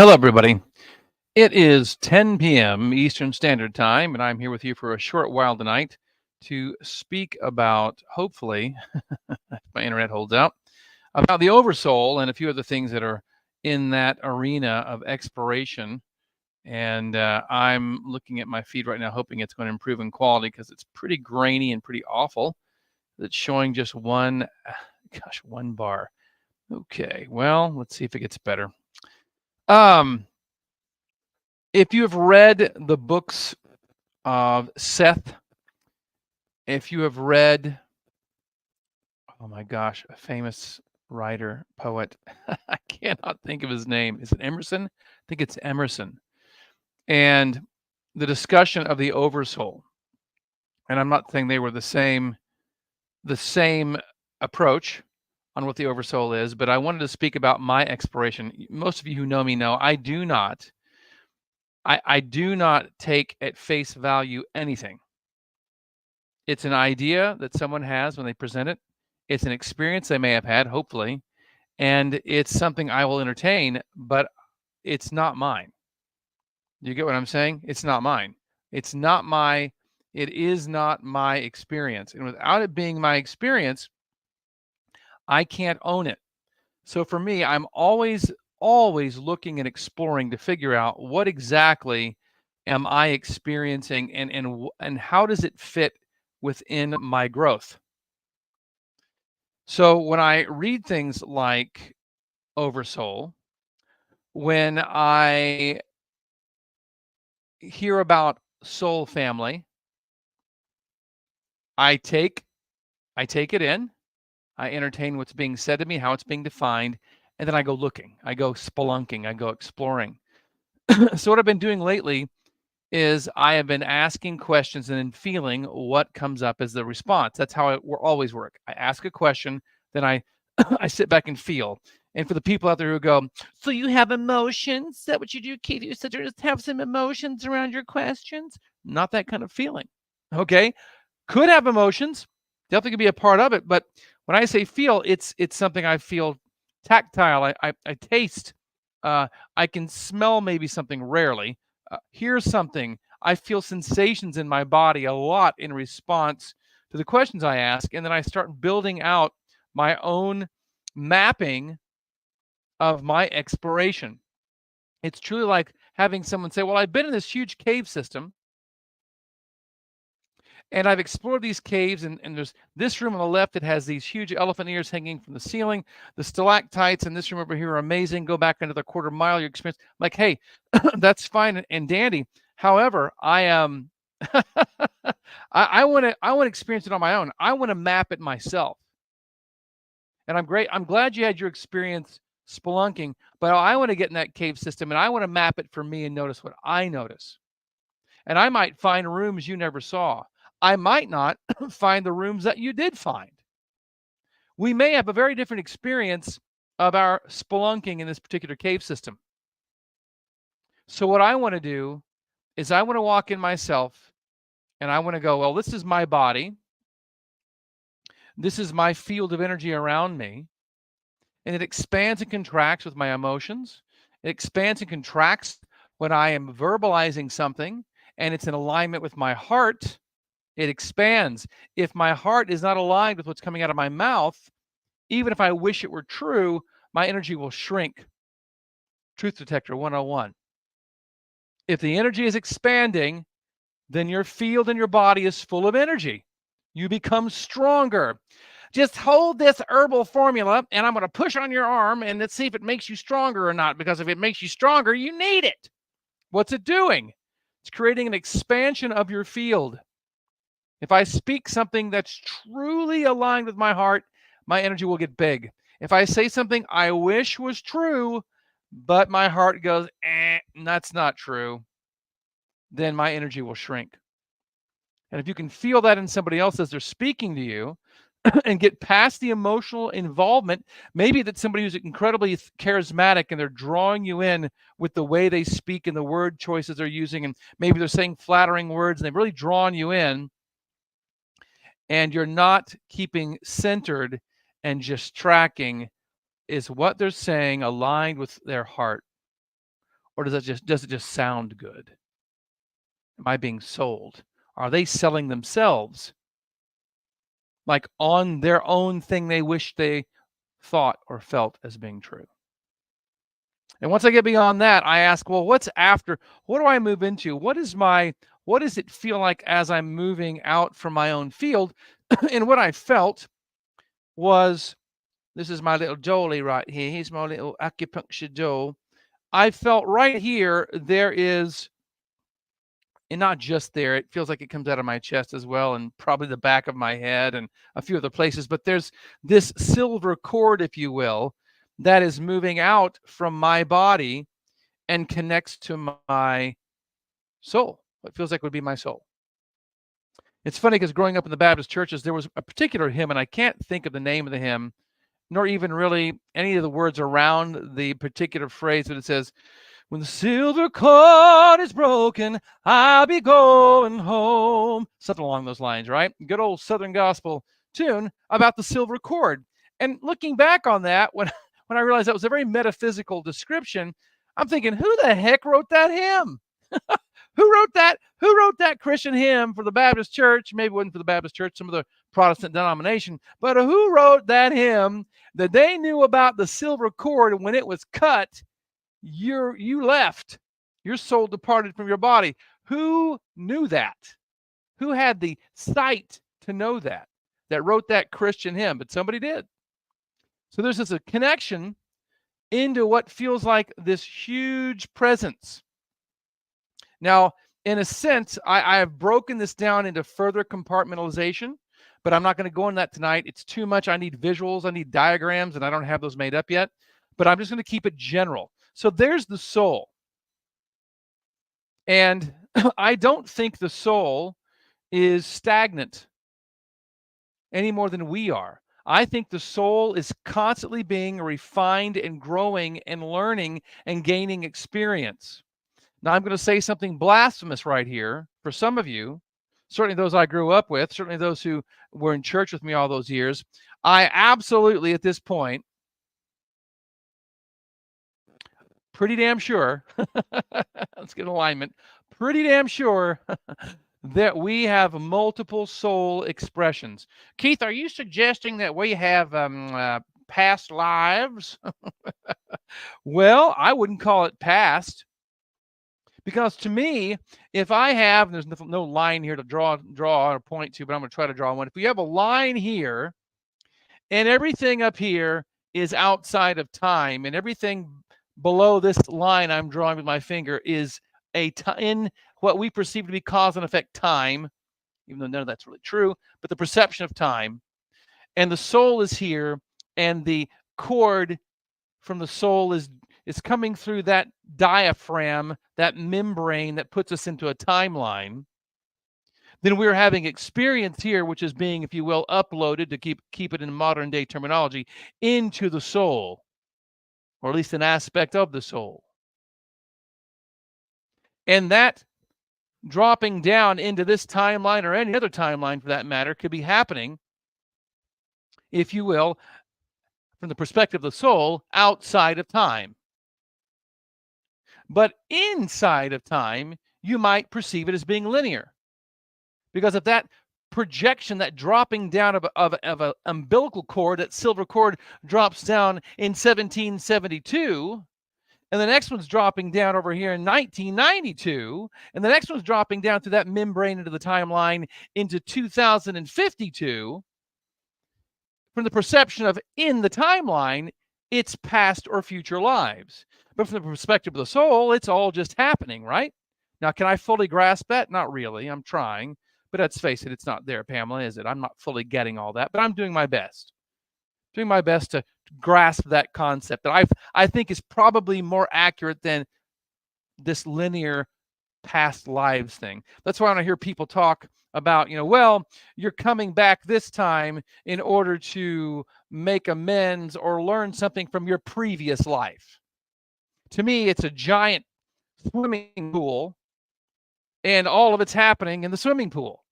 Hello, everybody. It is 10 p.m. Eastern Standard Time, and I'm here with you for a short while tonight to speak about, hopefully, if my internet holds out, about the Oversoul and a few other things that are in that arena of exploration. And I'm looking at my feed right now, hoping it's going to improve in quality because it's pretty grainy and pretty awful. It's showing just one bar. Okay, well, let's see if it gets better. Um, if you have read the books of Seth, if you have read, oh my gosh, a famous writer, poet, I cannot think of his name. Is it Emerson? I think it's Emerson. And the discussion of the Oversoul. And I'm not saying they were the same approach on what the Oversoul is, but I wanted to speak about my exploration. Most of you who know me know I do not take at face value anything. It's an idea that someone has when they present it. It's an experience they may have had, hopefully, and it's something I will entertain, but it's not mine. You get what I'm saying? It's not mine. It is not my experience. And without it being my experience, I can't own it. So for me, I'm always looking and exploring to figure out what exactly am I experiencing and how does it fit within my growth. So when I read things like Oversoul, when I hear about soul family, I take it in, I entertain what's being said to me, how it's being defined, and then I go looking, I go spelunking, I go exploring. So what I've been doing lately is I have been asking questions and then feeling what comes up as the response. That's how it will always work. I ask a question, then I I sit back and feel. And for the people out there who go, so you have emotions? Is that what you do, Katie? You sit there just have some emotions around your questions? Not that kind of feeling. Okay. Could have emotions. Definitely could be a part of it. But when I say feel, it's something I feel tactile. I taste. I can smell maybe something rarely. Hear something. I feel sensations in my body a lot in response to the questions I ask. And then I start building out my own mapping of my exploration. It's truly like having someone say, well, I've been in this huge cave system and I've explored these caves, and there's this room on the left that has these huge elephant ears hanging from the ceiling. The stalactites in this room over here are amazing. Go back another quarter mile, your experience. Like, hey, that's fine and dandy. However, I am I want to experience it on my own. I want to map it myself. And I'm glad you had your experience spelunking, but I want to get in that cave system and I want to map it for me and notice what I notice. And I might find rooms you never saw. I might not find the rooms that you did find. We may have a very different experience of our spelunking in this particular cave system. So what I want to do is I want to walk in myself and I want to go, well, this is my body. This is my field of energy around me. And it expands and contracts with my emotions. It expands and contracts when I am verbalizing something and it's in alignment with my heart. It expands. If my heart is not aligned with what's coming out of my mouth, even if I wish it were true, my energy will shrink. Truth Detector 101. If the energy is expanding, then your field and your body is full of energy. You become stronger. Just hold this herbal formula and I'm going to push on your arm and let's see if it makes you stronger or not, because if it makes you stronger, you need it. What's it doing? It's creating an expansion of your field. If I speak something that's truly aligned with my heart, my energy will get big. If I say something I wish was true, but my heart goes, that's not true, then my energy will shrink. And if you can feel that in somebody else as they're speaking to you and get past the emotional involvement, maybe that's somebody who's incredibly charismatic and they're drawing you in with the way they speak and the word choices they're using, and maybe they're saying flattering words and they've really drawn you in, and you're not keeping centered and just tracking, is what they're saying aligned with their heart? Or does it just sound good? Am I being sold? Are they selling themselves, like on their own thing they wish they thought or felt as being true? And once I get beyond that, I ask, well, what's after? What do I move into? What does it feel like as I'm moving out from my own field? And what I felt was, this is my little Jolie right here. He's my little acupuncture Joe. I felt right here, there is, and not just there, it feels like it comes out of my chest as well, and probably the back of my head and a few other places, but there's this silver cord, if you will, that is moving out from my body and connects to my soul. What feels like would be my soul. It's funny because growing up in the Baptist churches, there was a particular hymn, and I can't think of the name of the hymn, nor even really any of the words around the particular phrase, but it says, when the silver cord is broken, I'll be going home. Something along those lines, right? Good old Southern gospel tune about the silver cord. And looking back on that, when I realized that was a very metaphysical description, I'm thinking, who the heck wrote that hymn? Who wrote that? Who wrote that Christian hymn for the Baptist church? Maybe it wasn't for the Baptist church, some of the Protestant denomination, but who wrote that hymn that they knew about the silver cord, and when it was cut, you left. Your soul departed from your body. Who knew that? Who had the sight to know that wrote that Christian hymn? But somebody did. So there's a connection into what feels like this huge presence. Now, in a sense, I have broken this down into further compartmentalization, but I'm not going to go into that tonight. It's too much. I need visuals, I need diagrams, and I don't have those made up yet. But I'm just going to keep it general. So there's the soul. And I don't think the soul is stagnant any more than we are. I think the soul is constantly being refined and growing and learning and gaining experience. Now, I'm going to say something blasphemous right here for some of you, certainly those I grew up with, certainly those who were in church with me all those years. I absolutely, at this point, pretty damn sure, let's get alignment, pretty damn sure that we have multiple soul expressions. Keith, are you suggesting that we have past lives? Well, I wouldn't call it past, because to me, if I have, there's no line here to draw or point to, but I'm going to try to draw one. If we have a line here and everything up here is outside of time, and everything below this line I'm drawing with my finger is in what we perceive to be cause and effect time, even though none of that's really true, but the perception of time. And the soul is here, and the cord from the soul is coming through that diaphragm, that membrane that puts us into a timeline. Then we're having experience here, which is being, if you will, uploaded, to keep it in modern day terminology, into the soul, or at least an aspect of the soul. And that dropping down into this timeline, or any other timeline for that matter, could be happening, if you will, from the perspective of the soul, outside of time. But inside of time, you might perceive it as being linear. Because if that projection, that dropping down of an umbilical cord, that silver cord drops down in 1772, and the next one's dropping down over here in 1992, and the next one's dropping down through that membrane into the timeline into 2052, from the perception of in the timeline, it's past or future lives. But from the perspective of the soul, it's all just happening, right? Now, can I fully grasp that? Not really. I'm trying. But let's face it, it's not there, Pamela, is it? I'm not fully getting all that, but I'm doing my best. Doing my best to grasp that concept that I think is probably more accurate than this linear past lives thing. That's why when I hear people talk about, well, you're coming back this time in order to make amends or learn something from your previous life. To me, it's a giant swimming pool, and all of it's happening in the swimming pool.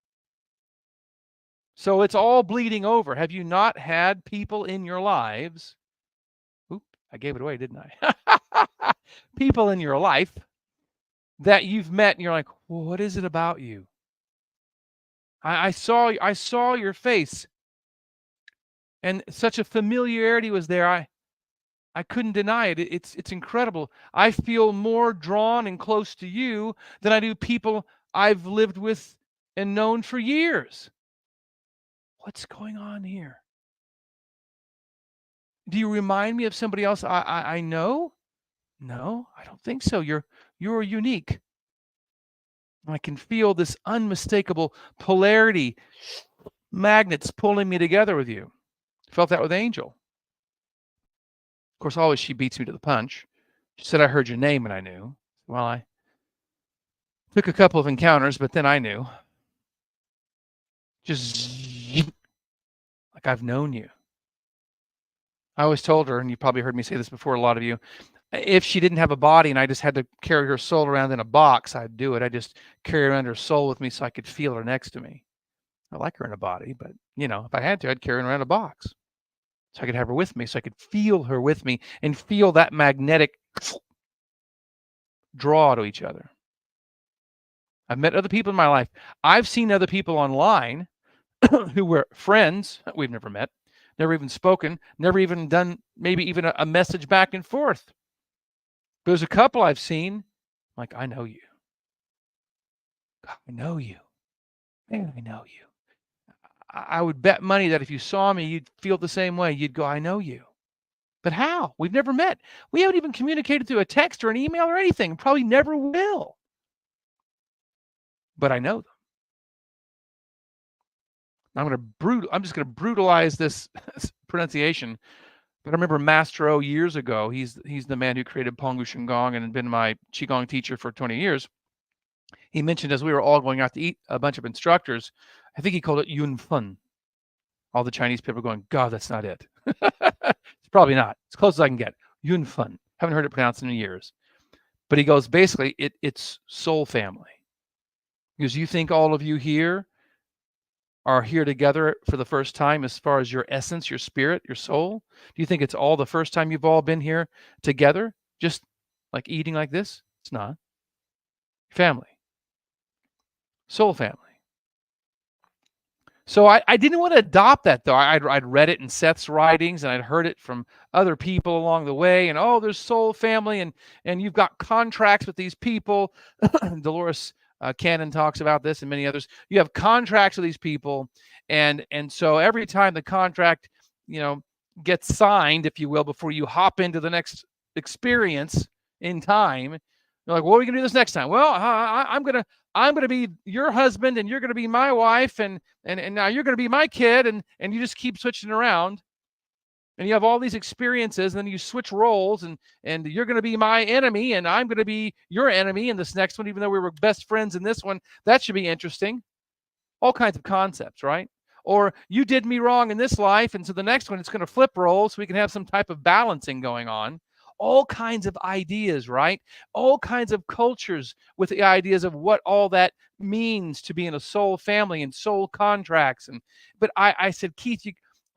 So it's all bleeding over. Have you not had people in your lives I gave it away, didn't I? People in your life that you've met and you're like, well, what is it about you? I saw your face and such a familiarity was there. I couldn't deny it. It's incredible. I feel more drawn and close to you than I do people I've lived with and known for years. What's going on here? Do you remind me of somebody else I know? No, I don't think so. You're unique. I can feel this unmistakable polarity, magnets pulling me together with you. Felt that with Angel. Of course, always she beats me to the punch. She said, I heard your name and I knew. Well, I took a couple of encounters, but then I knew. Just like I've known you. I always told her, and you probably heard me say this before, a lot of you, if she didn't have a body and I just had to carry her soul around in a box, I'd do it. I just carry around her soul with me so I could feel her next to me. I like her in a body, but if I had to, I'd carry her around a box so I could have her with me, so I could feel her with me and feel that magnetic draw to each other. I've met other people in my life. I've seen other people online who were friends that we've never met, never even spoken, never even done maybe even a message back and forth. There's a couple I've seen, like, I know you. God, I know you. Man, I know you. I would bet money that if you saw me, you'd feel the same way. You'd go, I know you. But how? We've never met. We haven't even communicated through a text or an email or anything. Probably never will. But I know them. I'm just gonna brutalize this pronunciation. But I remember Master O years ago. He's the man who created Pongu Shingon and been my Qigong teacher for 20 years. He mentioned as we were all going out to eat, a bunch of instructors, I think he called it Yun Fun. All the Chinese people are going, God, that's not it. It's probably not. It's close as I can get. Yun Fun. Haven't heard it pronounced in years. But he goes, basically, it's soul family. Because you think all of you here are here together for the first time as far as your essence, your spirit, your soul? Do you think it's all the first time you've all been here together, just like eating like this? It's not. Family. Soul family. So I didn't want to adopt that, though. I'd read it in Seth's writings, and I'd heard it from other people along the way. And there's soul family, and you've got contracts with these people. Dolores Cannon talks about this, and many others. You have contracts with these people, and so every time the contract, gets signed, if you will, before you hop into the next experience in time, you're like, "What are we gonna do this next time?" Well, I'm gonna be your husband, and you're gonna be my wife, and now you're gonna be my kid, and you just keep switching around, and you have all these experiences, and then you switch roles, and you're gonna be my enemy, and I'm gonna be your enemy in this next one, even though we were best friends in this one. That should be interesting. All kinds of concepts, right? Or you did me wrong in this life, and so the next one it's going to flip roles so we can have some type of balancing going on. All kinds of ideas, right? All kinds of cultures with the ideas of what all that means to be in a soul family and soul contracts. But I said, Keith,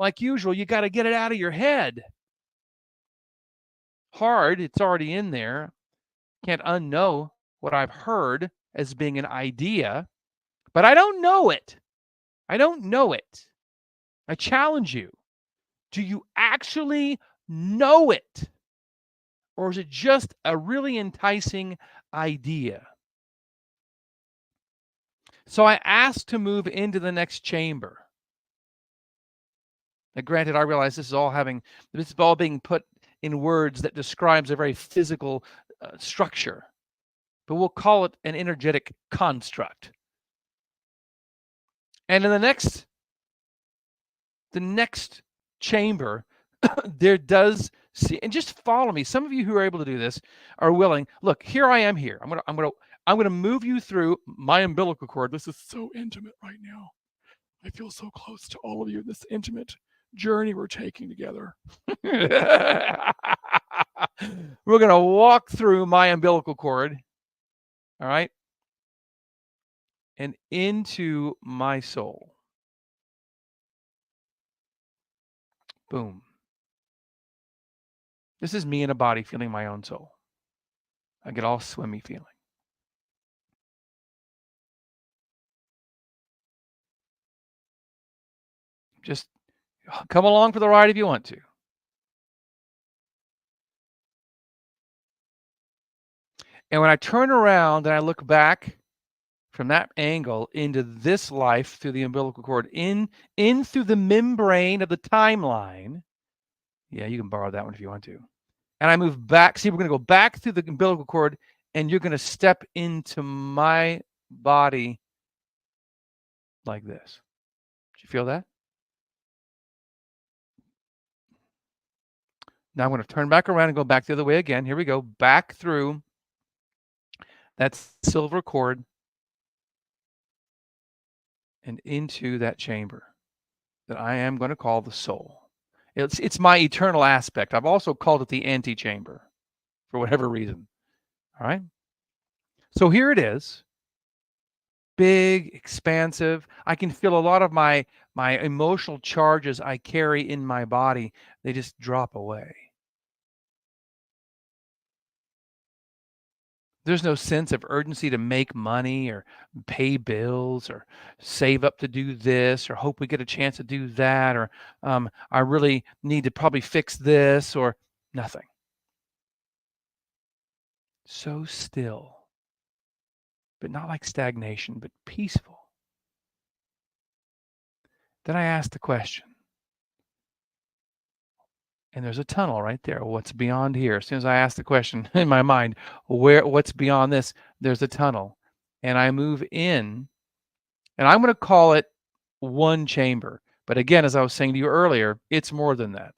like usual, you got to get it out of your head. Hard, it's already in there. Can't unknow what I've heard as being an idea, but I don't know it. I don't know it. I challenge you. Do you actually know it? Or is it just a really enticing idea? So I asked to move into the next chamber. Now, granted, I realize this is all being put in words that describes a very physical structure, but we'll call it an energetic construct. And in the next chamber, there does see, and just follow me. Some of you who are able to do this are willing. Look, here I am here. I'm gonna move you through my umbilical cord. This is so intimate right now. I feel so close to all of you. This intimate journey we're taking together. We're gonna walk through my umbilical cord. All right. And into my soul. Boom. This is me in a body feeling my own soul. I get all swimmy feeling. Just come along for the ride if you want to. And when I turn around and I look back from that angle into this life through the umbilical cord, in through the membrane of the timeline. Yeah, you can borrow that one if you want to. And I move back. See, we're going to go back through the umbilical cord, and you're going to step into my body like this. Did you feel that? Now I'm going to turn back around and go back the other way again. Here we go. Back through that silver cord and into that chamber that I am going to call the soul. It's my eternal aspect. I've also called it the antechamber for whatever reason. All right. So here it is. Big, expansive. I can feel a lot of my emotional charges I carry in my body. They just drop away. There's no sense of urgency to make money or pay bills or save up to do this or hope we get a chance to do that or I really need to probably fix this or nothing. So still, but not like stagnation, but peaceful. Then I asked the question, and there's a tunnel right there. What's beyond here? As soon as I ask the question in my mind, what's beyond this? There's a tunnel. And I move in, and I'm going to call it one chamber. But again, as I was saying to you earlier, it's more than that.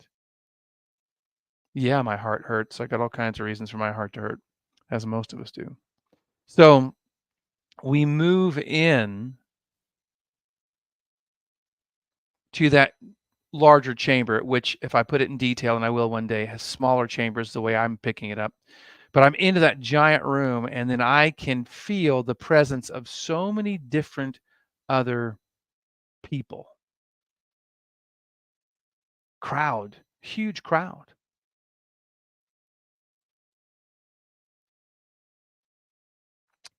Yeah, my heart hurts. I got all kinds of reasons for my heart to hurt, as most of us do. So we move in to that larger chamber, which if I put it in detail, and I will one day, has smaller chambers the way I'm picking it up. But I'm into that giant room, and then I can feel the presence of so many different other people. Crowd, huge crowd.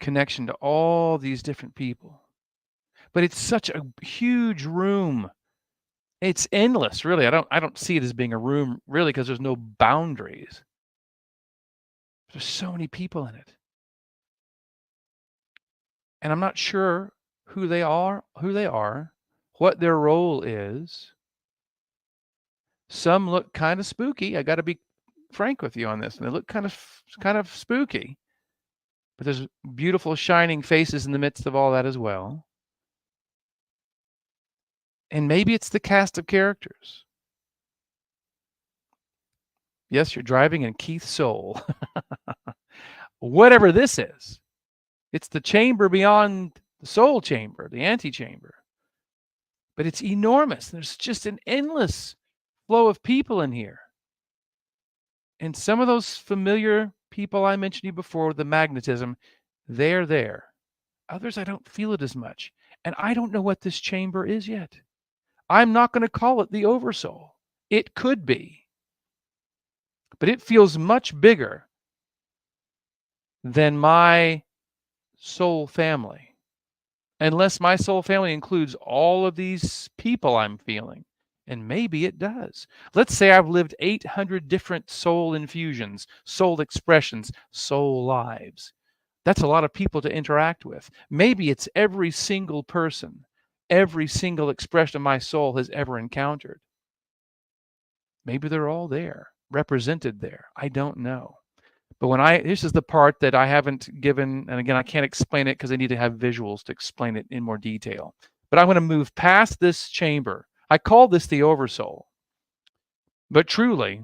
Connection to all these different people. But it's such a huge room. It's endless, really. I don't see it as being a room really because there's no boundaries. There's so many people in it. And I'm not sure who they are, what their role is. Some look kind of spooky. I got to be frank with you on this. They look kind of spooky. But there's beautiful shining faces in the midst of all that as well. And maybe it's the cast of characters. Yes, you're driving in Keith's soul. Whatever this is, it's the chamber beyond the soul chamber, the antechamber. But it's enormous. There's just an endless flow of people in here. And some of those familiar people I mentioned to you before, the magnetism, they're there. Others, I don't feel it as much. And I don't know what this chamber is yet. I'm not going to call it the Oversoul. It could be. But it feels much bigger than my soul family. Unless my soul family includes all of these people I'm feeling. And maybe it does. Let's say I've lived 800 different soul infusions, soul expressions, soul lives. That's a lot of people to interact with. Maybe it's every single person, every single expression of my soul has ever encountered. Maybe they're all there, represented there. I don't know. But this is the part that I haven't given, and again, I can't explain it because I need to have visuals to explain it in more detail. But I'm going to move past this chamber. I call this the Oversoul. But truly,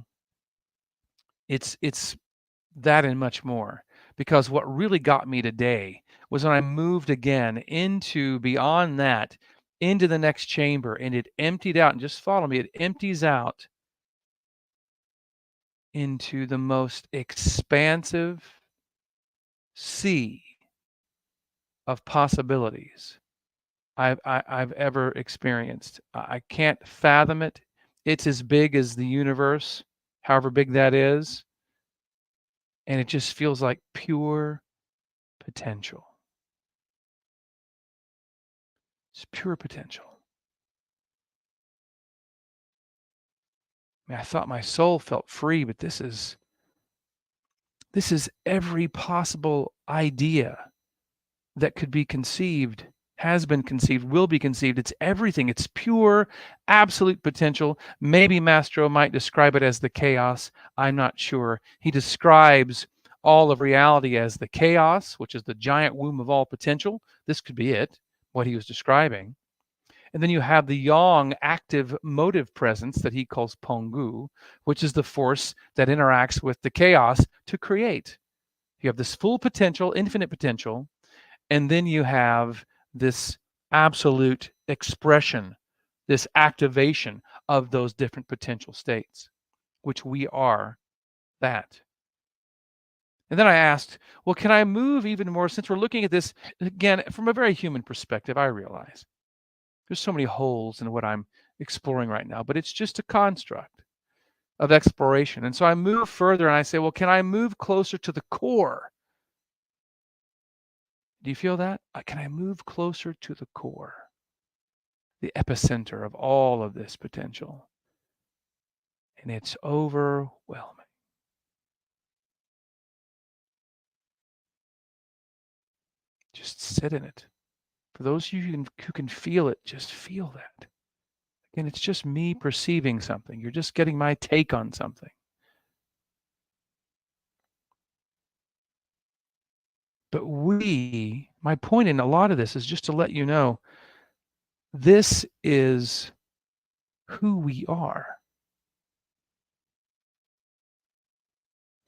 it's that and much more. Because what really got me today was when I moved again into beyond that, into the next chamber, and it emptied out, and just follow me, it empties out into the most expansive sea of possibilities I've ever experienced. I can't fathom it. It's as big as the universe, however big that is, and it just feels like pure potential. It's pure potential. I mean, I thought my soul felt free, but this is every possible idea that could be conceived, has been conceived, will be conceived. It's everything. It's pure, absolute potential. Maybe Mastro might describe it as the chaos. I'm not sure. He describes all of reality as the chaos, which is the giant womb of all potential. This could be it, what he was describing. And then you have the yang active motive presence that he calls Pongu, which is the force that interacts with the chaos to create. You have this full potential, infinite potential, and then you have this absolute expression, this activation of those different potential states, which we are that. And then I asked, well, can I move even more since we're looking at this again from a very human perspective? I realize there's so many holes in what I'm exploring right now, but it's just a construct of exploration. And so I move further and I say, well, can I move closer to the core? Do you feel that? Can I move closer to the core, the epicenter of all of this potential? And it's overwhelming. Just sit in it. For those of you who can feel it, just feel that. And it's just me perceiving something. You're just getting my take on something. But my point in a lot of this is just to let you know, this is who we are.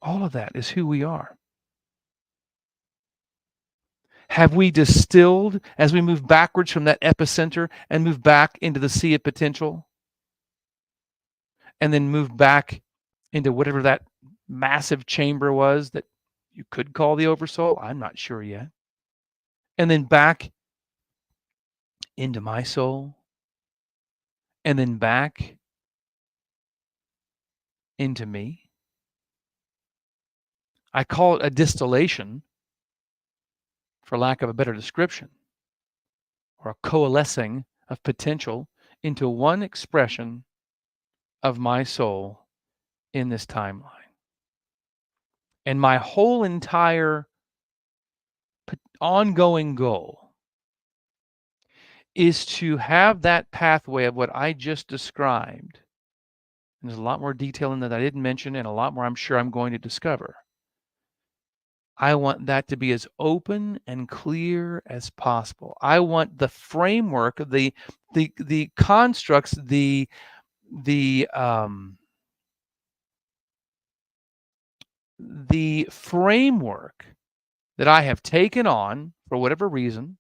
All of that is who we are. Have we distilled as we move backwards from that epicenter and move back into the sea of potential? And then move back into whatever that massive chamber was that you could call the Oversoul? I'm not sure yet. And then back into my soul. And then back into me. I call it a distillation, for lack of a better description, or a coalescing of potential into one expression of my soul in this timeline. And my whole entire ongoing goal is to have that pathway of what I just described. And there's a lot more detail in that I didn't mention, and a lot more I'm sure I'm going to discover. I want that to be as open and clear as possible. I want the framework, the constructs, the framework that I have taken on for whatever reason.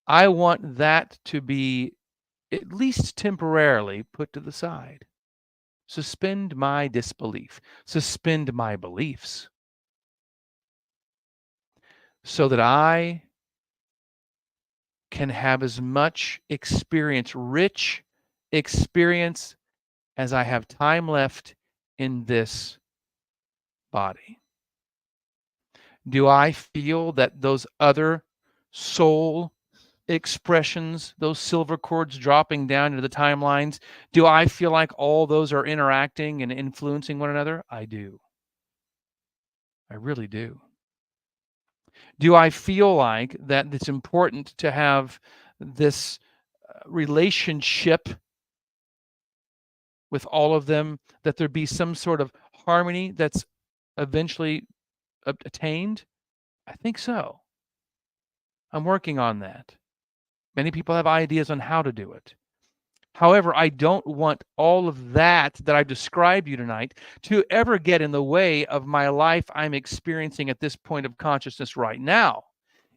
I want that to be at least temporarily put to the side. Suspend my disbelief, suspend my beliefs, so that I can have as much experience, rich experience, as I have time left in this body. Do I feel that those other soul expressions, those silver cords dropping down into the timelines, do I feel like all those are interacting and influencing one another? I do. I really do. Do I feel like that it's important to have this relationship with all of them, that there be some sort of harmony that's eventually attained? I think so. I'm working on that. Many people have ideas on how to do it. However, I don't want all of that I've described you tonight to ever get in the way of my life I'm experiencing at this point of consciousness right now.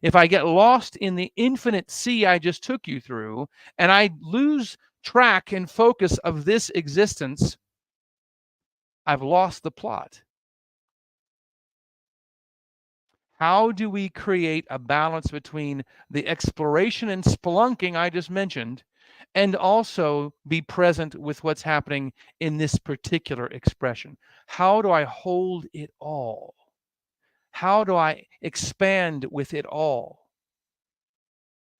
If I get lost in the infinite sea I just took you through, and I lose track and focus of this existence, I've lost the plot. How do we create a balance between the exploration and spelunking I just mentioned and also be present with what's happening in this particular expression. How do I hold it all? How do I expand with it all?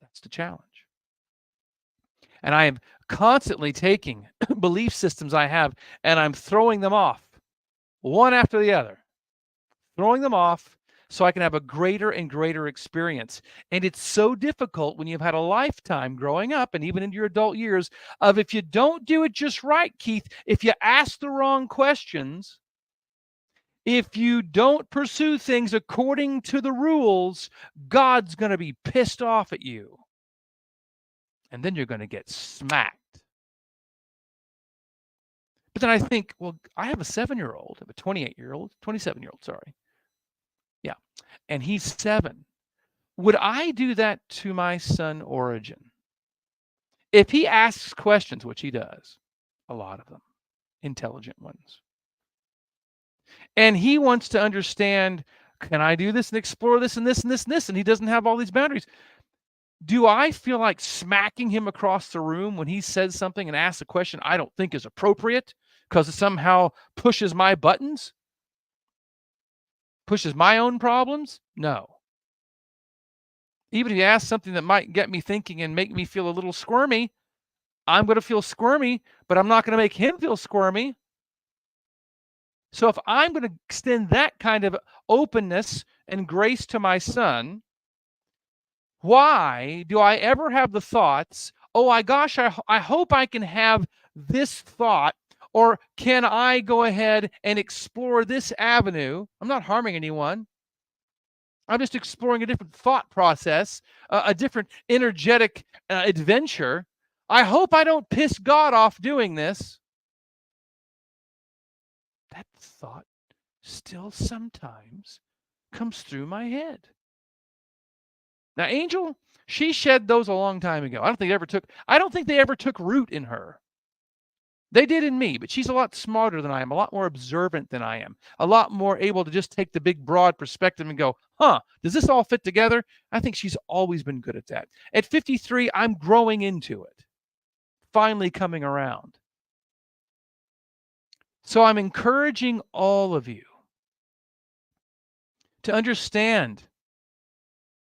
That's the challenge. And I am constantly taking belief systems I have and I'm throwing them off one after the other, throwing them off so I can have a greater and greater experience. And it's so difficult when you've had a lifetime growing up and even into your adult years of, if you don't do it just right, Keith, if you ask the wrong questions, if you don't pursue things according to the rules, God's going to be pissed off at you. And then you're going to get smacked. But then I think, well, I have a 7-year-old, I have a 28-year-old, 27-year-old, sorry. Yeah. And he's 7. Would I do that to my son, Origin? If he asks questions, which he does, a lot of them, intelligent ones, and he wants to understand, can I do this and explore this and this and this and this, and he doesn't have all these boundaries, do I feel like smacking him across the room when he says something and asks a question I don't think is appropriate because it somehow pushes my buttons, pushes my own problems? No. Even if you ask something that might get me thinking and make me feel a little squirmy, I'm going to feel squirmy, but I'm not going to make him feel squirmy. So if I'm going to extend that kind of openness and grace to my son, why do I ever have the thoughts, oh my gosh, I hope I can have this thought, or can I go ahead and explore this avenue? I'm not harming anyone. I'm just exploring a different thought process, a different energetic adventure. I hope I don't piss God off doing this. That thought still sometimes comes through my head. Now, Angel, she shed those a long time ago. I don't think they ever took root in her. They did in me, but she's a lot smarter than I am, a lot more observant than I am, a lot more able to just take the big, broad perspective and go, does this all fit together? I think she's always been good at that. At 53, I'm growing into it, finally coming around. So I'm encouraging all of you to understand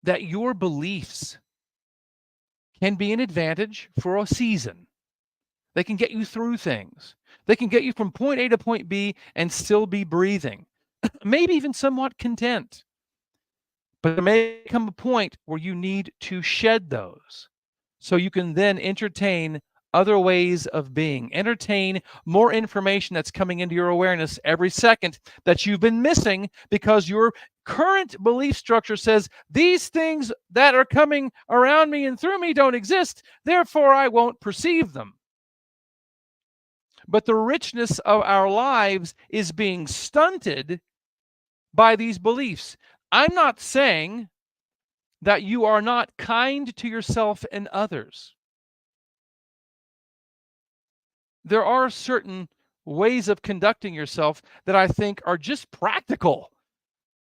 that your beliefs can be an advantage for a season. They can get you through things. They can get you from point A to point B and still be breathing, maybe even somewhat content. But there may come a point where you need to shed those so you can then entertain other ways of being, entertain more information that's coming into your awareness every second that you've been missing because your current belief structure says these things that are coming around me and through me don't exist, therefore I won't perceive them. But the richness of our lives is being stunted by these beliefs. I'm not saying that you are not kind to yourself and others. There are certain ways of conducting yourself that I think are just practical.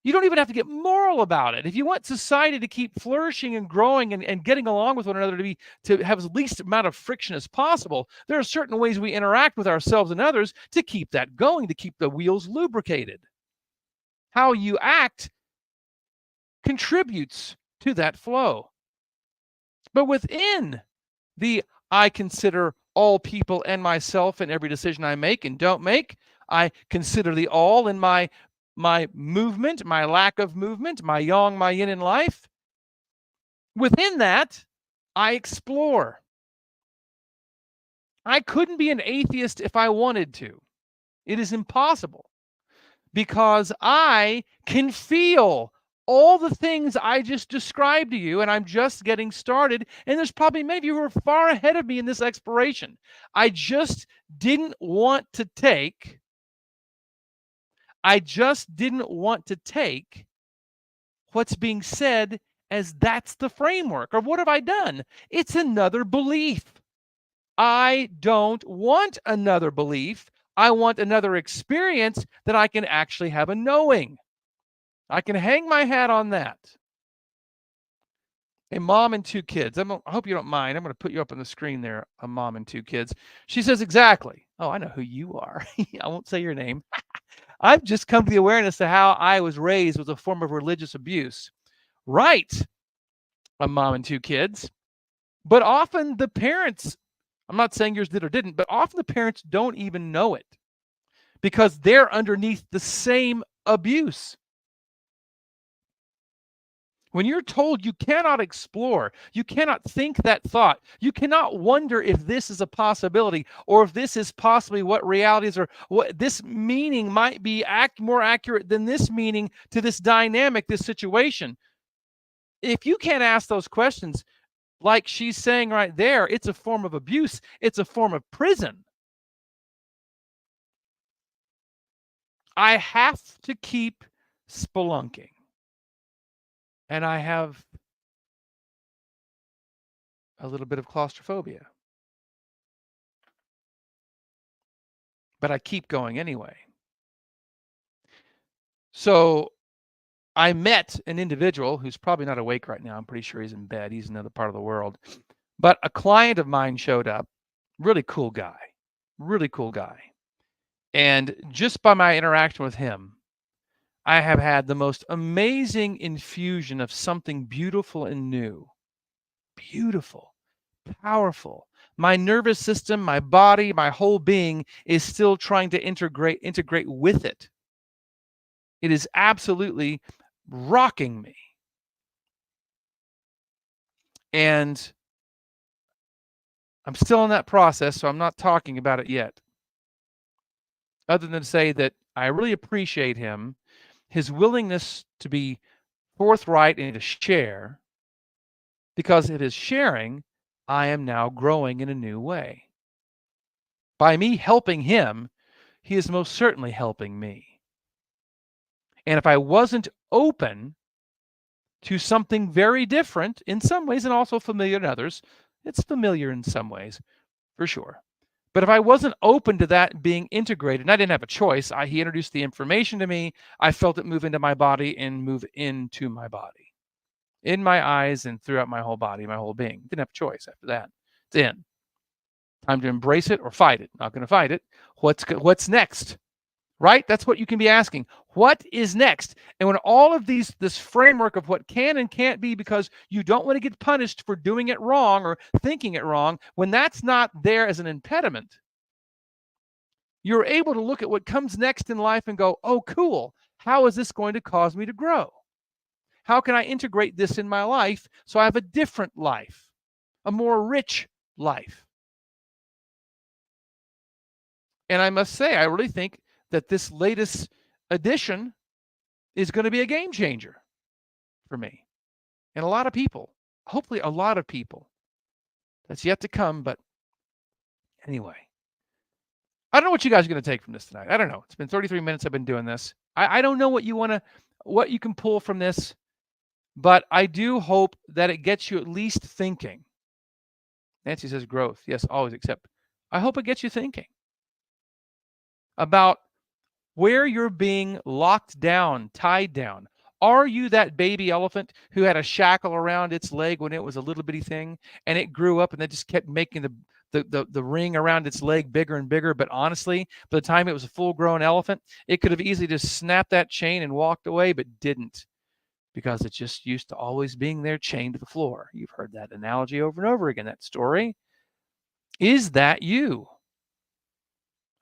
You don't even have to get moral about it. If you want society to keep flourishing and growing and getting along with one another to have the least amount of friction as possible, there are certain ways we interact with ourselves and others to keep that going, to keep the wheels lubricated. How you act contributes to that flow. But within the I consider all people and myself in every decision I make and don't make, I consider the all in my movement, my lack of movement, my yang, my yin in life. Within that, I explore. I couldn't be an atheist if I wanted to. It is impossible because I can feel all the things I just described to you, and I'm just getting started. And there's probably many of you who are far ahead of me in this exploration. I just didn't want to take what's being said as that's the framework. Or what have I done? It's another belief. I don't want another belief. I want another experience that I can actually have a knowing. I can hang my hat on that. A mom and two kids. I hope you don't mind. I'm going to put you up on the screen there. A mom and two kids. She says exactly. Oh, I know who you are. I won't say your name. I've just come to the awareness of how I was raised was a form of religious abuse. Right. A mom and two kids. But often the parents, I'm not saying yours did or didn't, but often the parents don't even know it because they're underneath the same abuse. When you're told you cannot explore, you cannot think that thought, you cannot wonder if this is a possibility or if this is possibly what reality is or what this meaning might be more accurate than this meaning to this dynamic, this situation. If you can't ask those questions, like she's saying right there, it's a form of abuse. It's a form of prison. I have to keep spelunking. And I have a little bit of claustrophobia. But I keep going anyway. So I met an individual who's probably not awake right now. I'm pretty sure he's in bed. He's in another part of the world. But a client of mine showed up. Really cool guy. Really cool guy. And just by my interaction with him, I have had the most amazing infusion of something beautiful and new. Beautiful, powerful. My nervous system, my body, my whole being is still trying to integrate with it. It is absolutely rocking me. And I'm still in that process, so I'm not talking about it yet. Other than to say that I really appreciate him, his willingness to be forthright and to share, because of his sharing, I am now growing in a new way. By me helping him, he is most certainly helping me. And if I wasn't open to something very different in some ways and also familiar in others, it's familiar in some ways, for sure. But if I wasn't open to that being integrated, and I didn't have a choice, he introduced the information to me, I felt it move into my body and move into my body, in my eyes and throughout my whole body, my whole being. Didn't have a choice after that. It's in. Time to embrace it or fight it. Not going to fight it. What's next? Right? That's what you can be asking. What is next? And when all of this framework of what can and can't be because you don't want to get punished for doing it wrong or thinking it wrong, when that's not there as an impediment, you're able to look at what comes next in life and go, oh, cool. How is this going to cause me to grow? How can I integrate this in my life so I have a different life, a more rich life? And I must say, I really think that this latest edition is going to be a game changer for me and a lot of people, hopefully a lot of people. That's yet to come, but anyway. I don't know what you guys are going to take from this tonight. I don't know. It's been 33 minutes I've been doing this. I don't know what you can pull from this, but I do hope that it gets you at least thinking. Nancy says growth. Yes, always, except I hope it gets you thinking about where you're being locked down, tied down. Are you that baby elephant who had a shackle around its leg when it was a little bitty thing and it grew up and it just kept making the ring around its leg bigger and bigger? But honestly, by the time it was a full-grown elephant, it could have easily just snapped that chain and walked away, but didn't, because it's just used to always being there chained to the floor. You've heard that analogy over and over again, that story. Is that you?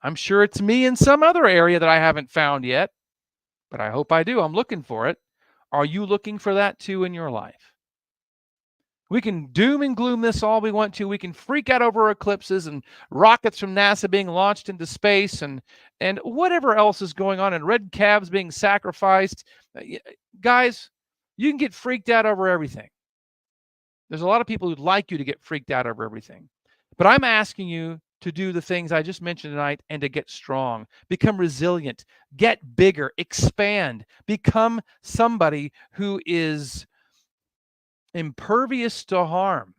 I'm sure it's me in some other area that I haven't found yet, but I hope I do. I'm looking for it. Are you looking for that too in your life? We can doom and gloom this all we want to. We can freak out over eclipses and rockets from NASA being launched into space and whatever else is going on, and red calves being sacrificed. Guys, you can get freaked out over everything. There's a lot of people who'd like you to get freaked out over everything. But I'm asking you to do the things I just mentioned tonight and to get strong, become resilient, get bigger, expand, become somebody who is impervious to harm.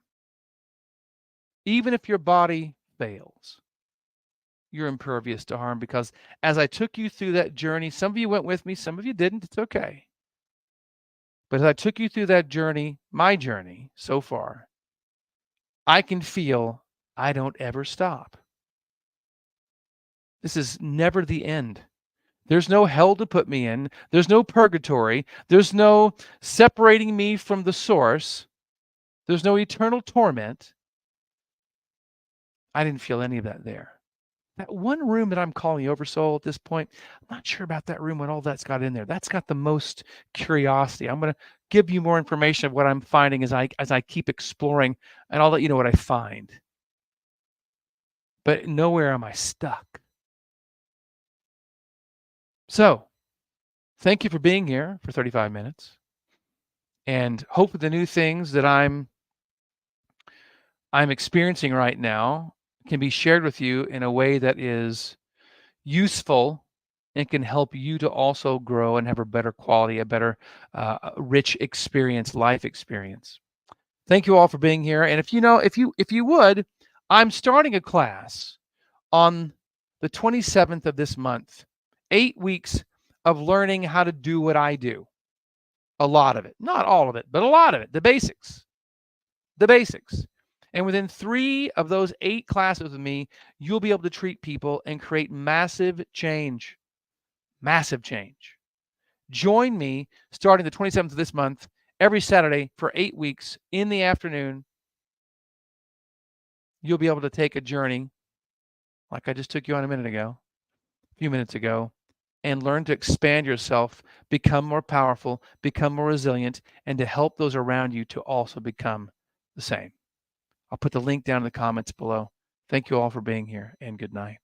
Even if your body fails, you're impervious to harm, because as I took you through that journey, some of you went with me, some of you didn't. It's okay. But as I took you through that journey, my journey so far, I can feel I don't ever stop. This is never the end. There's no hell to put me in. There's no purgatory. There's no separating me from the source. There's no eternal torment. I didn't feel any of that there. That one room that I'm calling the Oversoul at this point, I'm not sure about that room, what all that's got in there. That's got the most curiosity. I'm going to give you more information of what I'm finding as I keep exploring, and I'll let you know what I find. But nowhere am I stuck. So, thank you for being here for 35 minutes. And hope the new things that I'm experiencing right now can be shared with you in a way that is useful and can help you to also grow and have a better quality, a better rich experience, life experience. Thank you all for being here. And if you would, I'm starting a class on the 27th of this month. 8 weeks of learning how to do what I do. A lot of it, not all of it, but a lot of it, the basics. The basics. And within 3 of those 8 classes with me, you'll be able to treat people and create massive change. Massive change. Join me starting the 27th of this month, every Saturday for 8 weeks in the afternoon. You'll be able to take a journey like I just took you on a few minutes ago, and learn to expand yourself, become more powerful, become more resilient, and to help those around you to also become the same. I'll put the link down in the comments below. Thank you all for being here, and good night.